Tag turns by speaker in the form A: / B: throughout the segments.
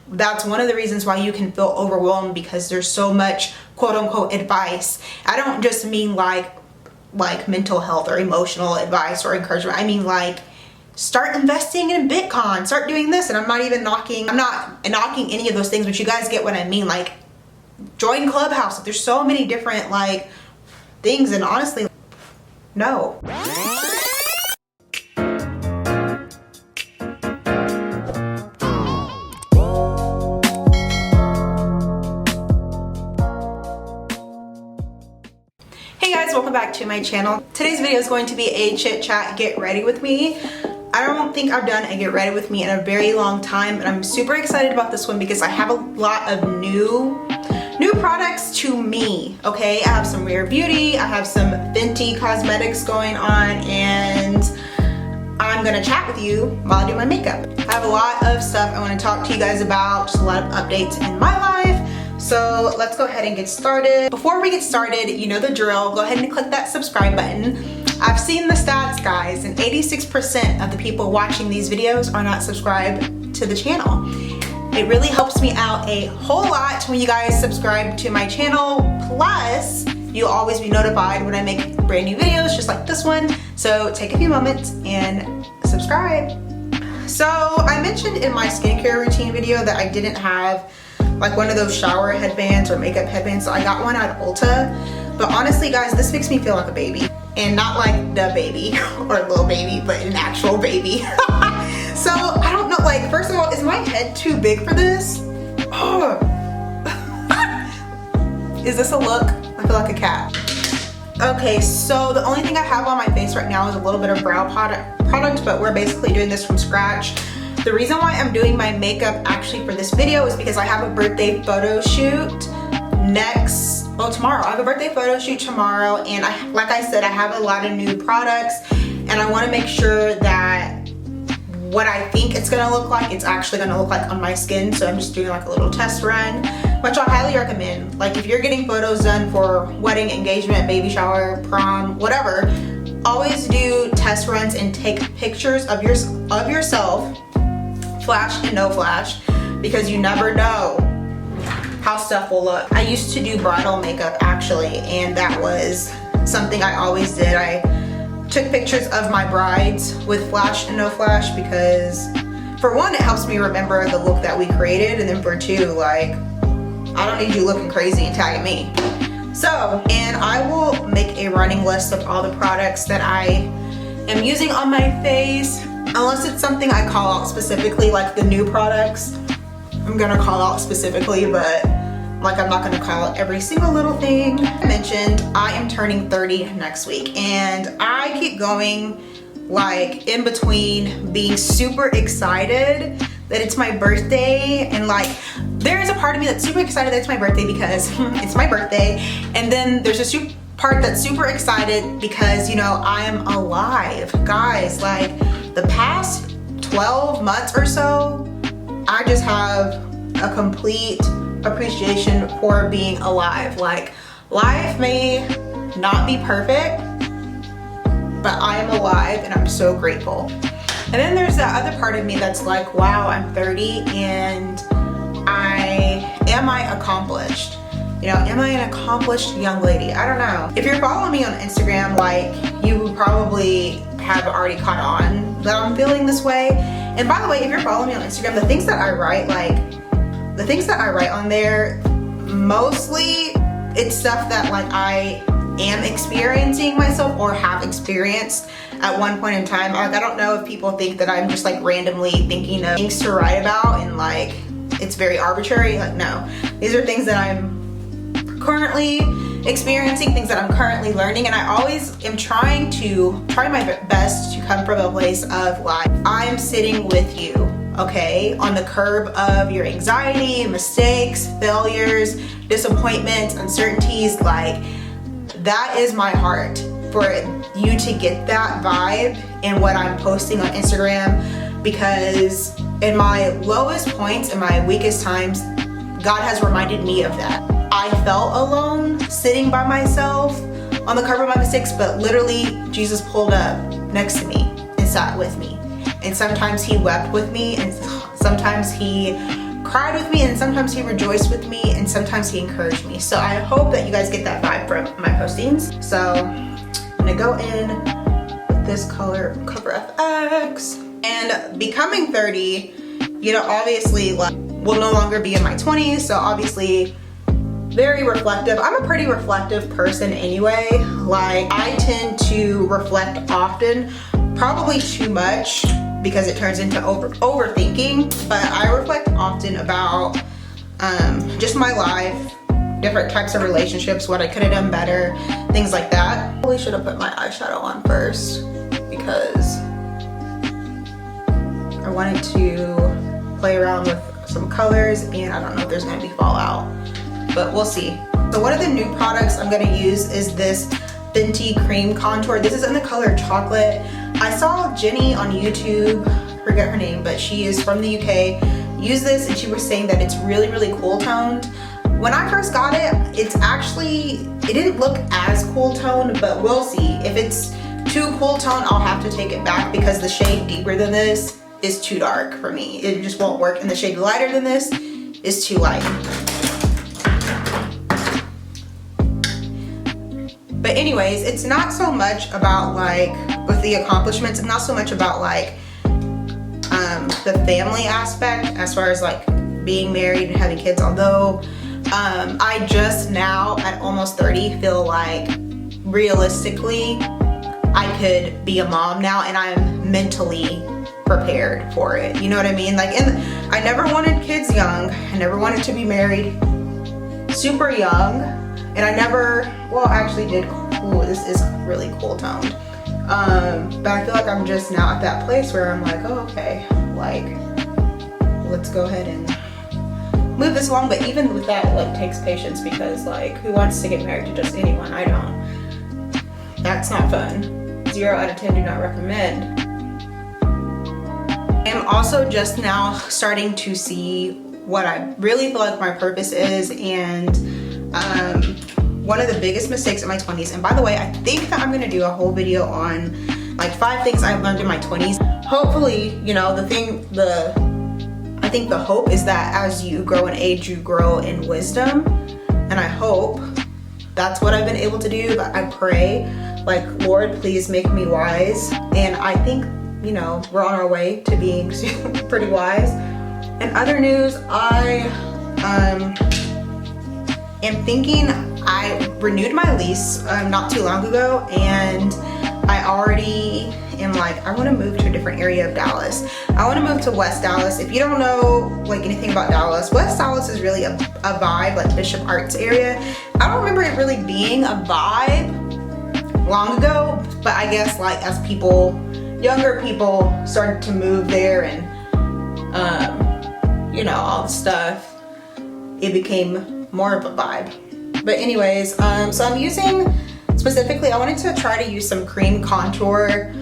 A: that's one of the reasons why you can feel overwhelmed, because there's so much quote-unquote advice. I don't just mean like mental health or emotional advice or encouragement. I mean like, start investing in Bitcoin, start doing this. And I'm not knocking any of those things, but you guys get what I mean. Like, join Clubhouse. There's so many different like things, and honestly, no. Hey guys, welcome back to my channel. Today's video is going to be a chit chat get ready with me. I don't think I've done a get ready with me in a very long time, but I'm super excited about this one because I have a lot of new products to me, okay? I have some Rare Beauty, I have some Fenty cosmetics going on, and I'm gonna chat with you while I do my makeup. I have a lot of stuff I wanna talk to you guys about, just a lot of updates in my life. So let's go ahead and get started. Before we get started, you know the drill, go ahead and click that subscribe button. I've seen the stats, guys, and 86% of the people watching these videos are not subscribed to the channel. It really helps me out a whole lot when you guys subscribe to my channel. Plus, you'll always be notified when I make brand new videos just like this one. So take a few moments and subscribe. So I mentioned in my skincare routine video that I didn't have like one of those shower headbands or makeup headbands. So I got one at Ulta. But honestly, guys, this makes me feel like a baby. And not like the baby or little baby, but an actual baby. So I don't know, like, first of all, is my head too big for this? Oh. Is this a look? I feel like a cat. Okay, so the only thing I have on my face right now is a little bit of brow product, but we're basically doing this from scratch. The reason why I'm doing my makeup actually for this video is because I have a birthday photo shoot tomorrow. I have a birthday photo shoot tomorrow, and like I said, I have a lot of new products, and I want to make sure that what I think it's gonna look like, it's actually gonna look like on my skin. So I'm just doing like a little test run, which I highly recommend. Like, if you're getting photos done for wedding, engagement, baby shower, prom, whatever, always do test runs and take pictures of yourself, flash and no flash, because you never know how stuff will look. I used to do bridal makeup actually, and that was something I always did. I took pictures of my brides with flash and no flash because, for one, it helps me remember the look that we created, and then for two, like, I don't need you looking crazy and tagging me. So, and I will make a running list of all the products that I am using on my face, unless it's something I call out specifically, like the new products. I'm gonna call out specifically, but like, I'm not gonna call out every single little thing. I mentioned I am turning 30 next week, and I keep going like in between being super excited that it's my birthday, and like, there is a part of me that's super excited that it's my birthday because it's my birthday, and then there's a part that's super excited because, you know, I am alive. Guys, like, the past 12 months or so, I just have a complete appreciation for being alive. Like, life may not be perfect, but I am alive and I'm so grateful. And then there's that other part of me that's like, wow, I'm 30 and am I accomplished? You know, am I an accomplished young lady? I don't know. If you're following me on Instagram, like, you probably have already caught on that I'm feeling this way. And by the way, if you're following me on Instagram, the things that I write, on there, mostly it's stuff that like I am experiencing myself or have experienced at one point in time. Like, I don't know if people think that I'm just like randomly thinking of things to write about and like it's very arbitrary. Like, no, these are things that I'm currently experiencing, things that I'm currently learning, and I always am trying my best to come from a place of like, I'm sitting with you, okay, on the curb of your anxiety, mistakes, failures, disappointments, uncertainties. Like, that is my heart, for you to get that vibe in what I'm posting on Instagram, because in my lowest points, in my weakest times, God has reminded me of that. I felt alone sitting by myself on the curb of my mistakes, but literally Jesus pulled up next to me and sat with me. And sometimes he wept with me, and sometimes he cried with me, and sometimes he rejoiced with me, and sometimes he encouraged me. So I hope that you guys get that vibe from my postings. So I'm gonna go in with this color, Cover FX. And becoming 30, you know, obviously like will no longer be in my 20s, so obviously very reflective. I'm a pretty reflective person anyway. Like I tend to reflect often, probably too much because it turns into overthinking, but I reflect often about just my life, different types of relationships, what I could have done better, things like that. I probably should have put my eyeshadow on first because I wanted to play around with some colors, and I don't know if there's gonna be fallout, but we'll see. So one of the new products I'm gonna use is this Fenty cream contour. This is in the color chocolate. I saw Jenny on YouTube, forget her name, but she is from the UK, use this, and she was saying that it's really, really cool toned. When I first got it, it didn't look as cool toned, but we'll see. If it's too cool toned, I'll have to take it back because the shade deeper than this is too dark for me. It just won't work, and the shade lighter than this is too light. But anyways, it's not so much about like, with the accomplishments, it's not so much about like the family aspect as far as like being married and having kids, although I just now at almost 30 feel like realistically I could be a mom now, and I'm mentally prepared for it. You know what I mean? Like, I never wanted kids young. I never wanted to be married super young, and I never, well, I actually did. Ooh, this is really cool toned. But I feel like I'm just now at that place where I'm like, oh, okay, like, let's go ahead and move this along. But even with that, it like takes patience, because like, who wants to get married to just anyone? I don't. That's not fun. 0 out of 10 do not recommend. I'm also just now starting to see what I really feel like my purpose is, and one of the biggest mistakes in my 20s, and by the way, I think that I'm gonna do a whole video on like 5 things I've learned in my 20s. Hopefully, you know, I think the hope is that as you grow in age, you grow in wisdom, and I hope that's what I've been able to do. But I pray, like, Lord, please make me wise, and I think, you know, we're on our way to being pretty wise. In other news, I am thinking, I renewed my lease not too long ago, and I already am like, I want to move to a different area of Dallas. I want to move to West Dallas. If you don't know like anything about Dallas, West Dallas is really a vibe, like Bishop Arts area. I don't remember it really being a vibe long ago, but I guess like as younger people started to move there, and you know, all the stuff, it became more of a vibe. But anyways, so I'm using, specifically, I wanted to try to use some cream contour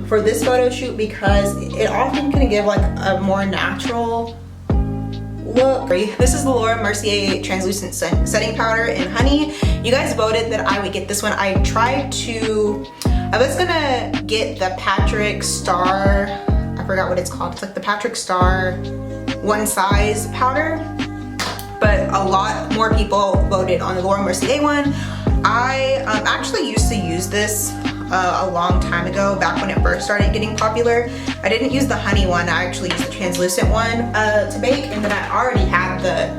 A: for this photo shoot, because it often can give like a more natural look. This is the Laura Mercier translucent setting powder in honey. You guys voted that I would get this one. I was gonna get the Patrick Star, I forgot what it's called. It's like the Patrick Star one size powder, but a lot more people voted on the Laura Mercier one. I actually used to use this a long time ago, back when it first started getting popular. I didn't use the honey one, I actually used the translucent one to bake, and then I already had the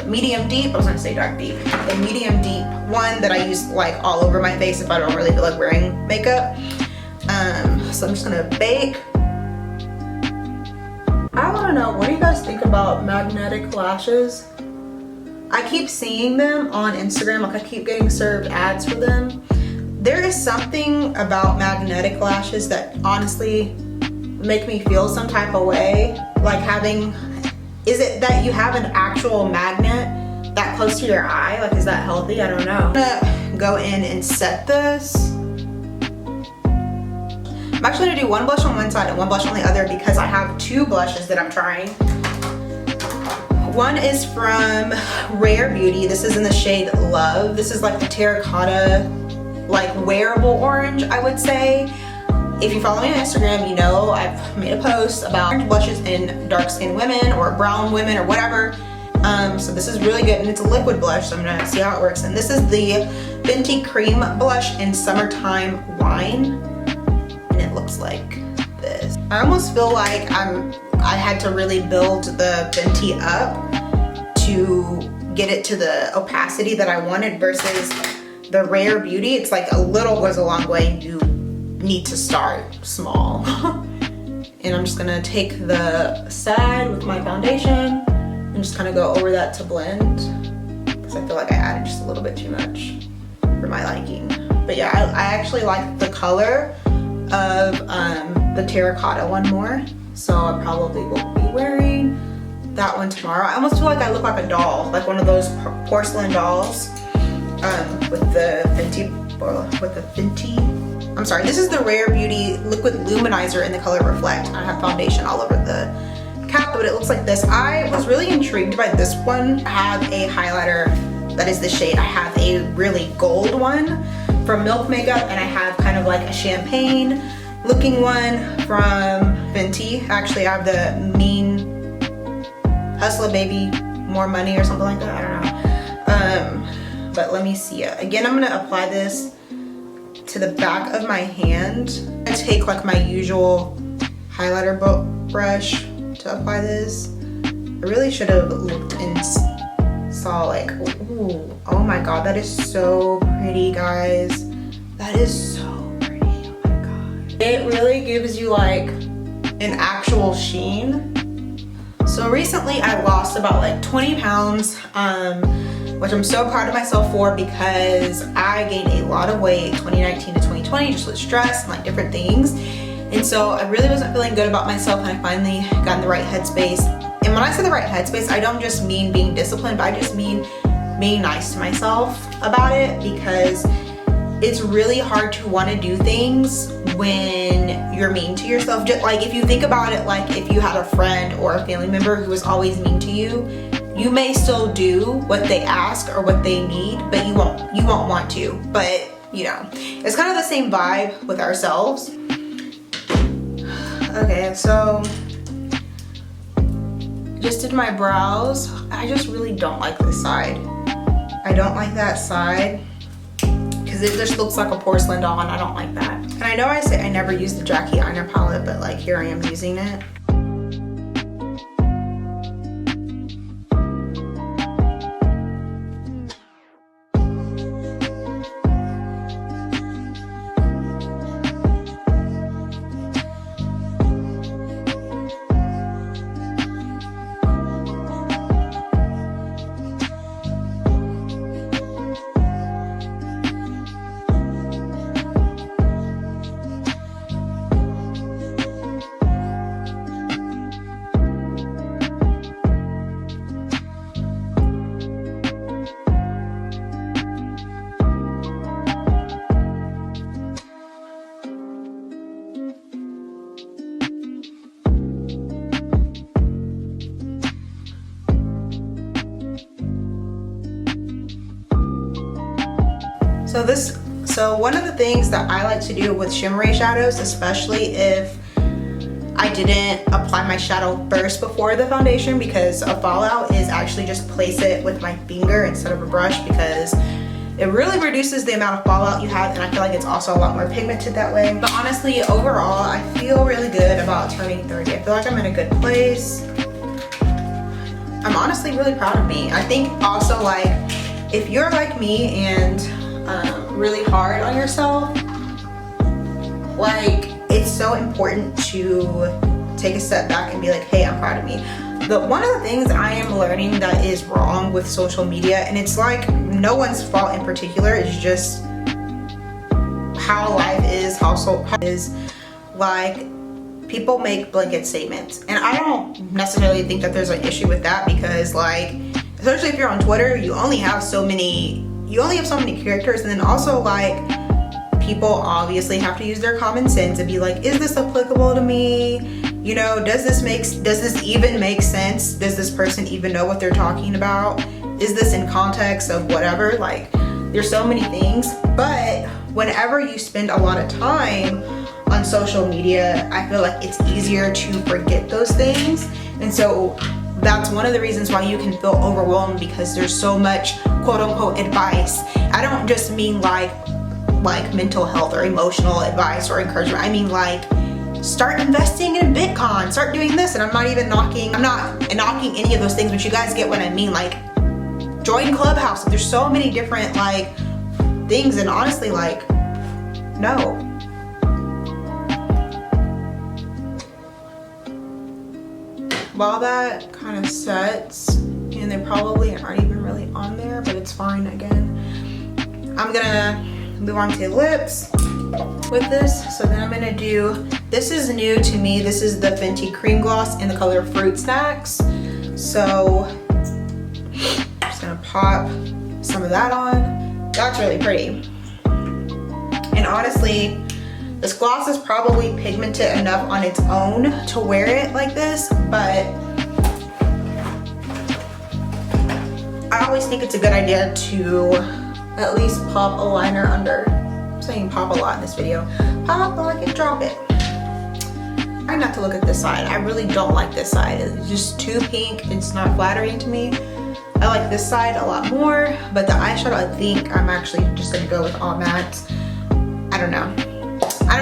A: medium deep, I was gonna say dark deep, the medium deep one that I use like all over my face if I don't really feel like wearing makeup. So I'm just gonna bake. I wanna know, what do you guys think about magnetic lashes? I keep seeing them on Instagram, like I keep getting served ads for them. There is something about magnetic lashes that honestly make me feel some type of way. Like is it that you have an actual magnet that close to your eye? Like, is that healthy? I don't know. I'm gonna go in and set this. I'm actually gonna do one blush on one side and one blush on the other, because I have 2 blushes that I'm trying. One is from Rare Beauty. This is in the shade Love. This is like the terracotta, like wearable orange, I would say. if you follow me on Instagram, you know I've made a post about blushes in dark skinned women or brown women or whatever. So this is really good, and it's a liquid blush, so I'm gonna see how it works. And this is the Fenty Cream Blush in Summertime Wine, and it looks like this. I almost feel like I had to really build the Fenty up to get it to the opacity that I wanted versus the Rare Beauty. It's like a little goes a long way. You need to start small. And I'm just gonna take the side with my foundation and just kind of go over that to blend, because I feel like I added just a little bit too much for my liking. But yeah, I actually like the color of the terracotta one more, so I probably will be wearing that one tomorrow. I almost feel like I look like a doll, like one of those porcelain dolls with the Fenty. I'm sorry, this is the Rare Beauty Liquid Luminizer in the color Reflect. I have foundation all over the cap, but it looks like this. I was really intrigued by this one. I have a highlighter that is the shade. I have a really gold one from Milk Makeup, and I have kind of like a champagne looking one from Fenty. Actually, I have the Mean Hustler Baby More Money or something like that. I don't know. But let me see it. Again, I'm gonna apply this to the back of my hand. I take like my usual highlighter brush to apply this. I really should have looked and saw like, ooh, oh my god, that is so pretty, guys. That is so pretty, oh my god. It really gives you like an actual sheen. So recently I lost about like 20 pounds, which I'm so proud of myself for, because I gained a lot of weight 2019 to 2020 just with stress and like different things. And so I really wasn't feeling good about myself, and I finally got in the right headspace. And when I say the right headspace, I don't just mean being disciplined, but I just mean being nice to myself about it, because it's really hard to want to do things when you're mean to yourself. Just like if you think about it, like if you had a friend or a family member who was always mean to you, you may still do what they ask or what they need, but you won't want to. But you know, it's kind of the same vibe with ourselves. Okay, so just did my brows. I just really don't like this side. I don't like that side because it just looks like a porcelain doll, and I don't like that. And I know I say I never use the Jackie Aina palette, but like here I am using it. So one of the things that I like to do with shimmery shadows, especially if I didn't apply my shadow first before the foundation, because a fallout, is actually just place it with my finger instead of a brush, because it really reduces the amount of fallout you have, and I feel like it's also a lot more pigmented that way. But honestly, overall, I feel really good about turning 30. I feel like I'm in a good place. I'm honestly really proud of me. I think also, like, if you're like me and really hard on yourself, like, it's so important to take a step back and be like, hey, I'm proud of me. One of the things I am learning that is wrong with social media, and it's like no one's fault in particular, it's just how life is, how it is, like, people make blanket statements. And I don't necessarily think that there's an issue with that, because, like, especially if you're on Twitter, you only have so many characters, and then also, like, people obviously have to use their common sense and be like, is this applicable to me? You know, does this even make sense? Does this person even know what they're talking about? Is this in context of whatever? Like, there's so many things. But whenever you spend a lot of time on social media, I feel like it's easier to forget those things. And so that's one of the reasons why you can feel overwhelmed, because there's so much quote unquote advice. I don't just mean like mental health or emotional advice or encouragement. I mean like, start investing in Bitcoin, start doing this. And I'm not knocking any of those things, but you guys get what I mean. Like, join Clubhouse. There's so many different like things, and honestly, like, no. While that kind of sets, and they probably aren't even really on there, but it's fine. Again, I'm gonna move on to lips with this. So then I'm gonna do, this is new to me, this is the Fenty cream gloss in the color Fruit Snacks. So I'm just gonna pop some of that on. That's really pretty. And honestly, this gloss is probably pigmented enough on its own to wear it like this, but I always think it's a good idea to at least pop a liner under. I'm saying pop a lot in this video. Pop like and drop it. Try not to look at this side. I really don't like this side. It's just too pink. It's not flattering to me. I like this side a lot more, but the eyeshadow, I think I'm actually just gonna go with all mattes. I don't know. I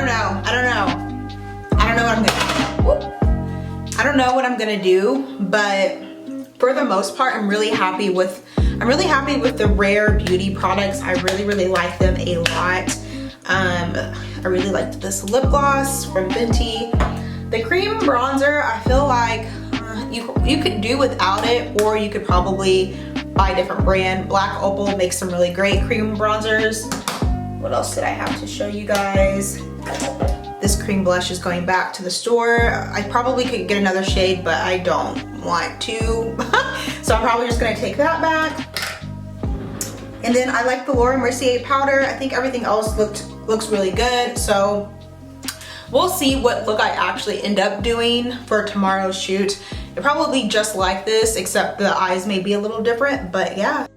A: don't know what I'm gonna do, but for the most part, I'm really happy with the Rare Beauty products. I really like them a lot. I really liked this lip gloss from Fenty. The cream bronzer, I feel like you could do without it, or you could probably buy a different brand. Black Opal makes some really great cream bronzers. What else did I have to show you guys? This cream blush is going back to the store. I probably could get another shade, but I don't want to. So I'm probably just gonna take that back. And then I like the Laura Mercier powder. I think everything else looks really good. So we'll see what look I actually end up doing for tomorrow's shoot. It probably just like this, except the eyes may be a little different, but yeah.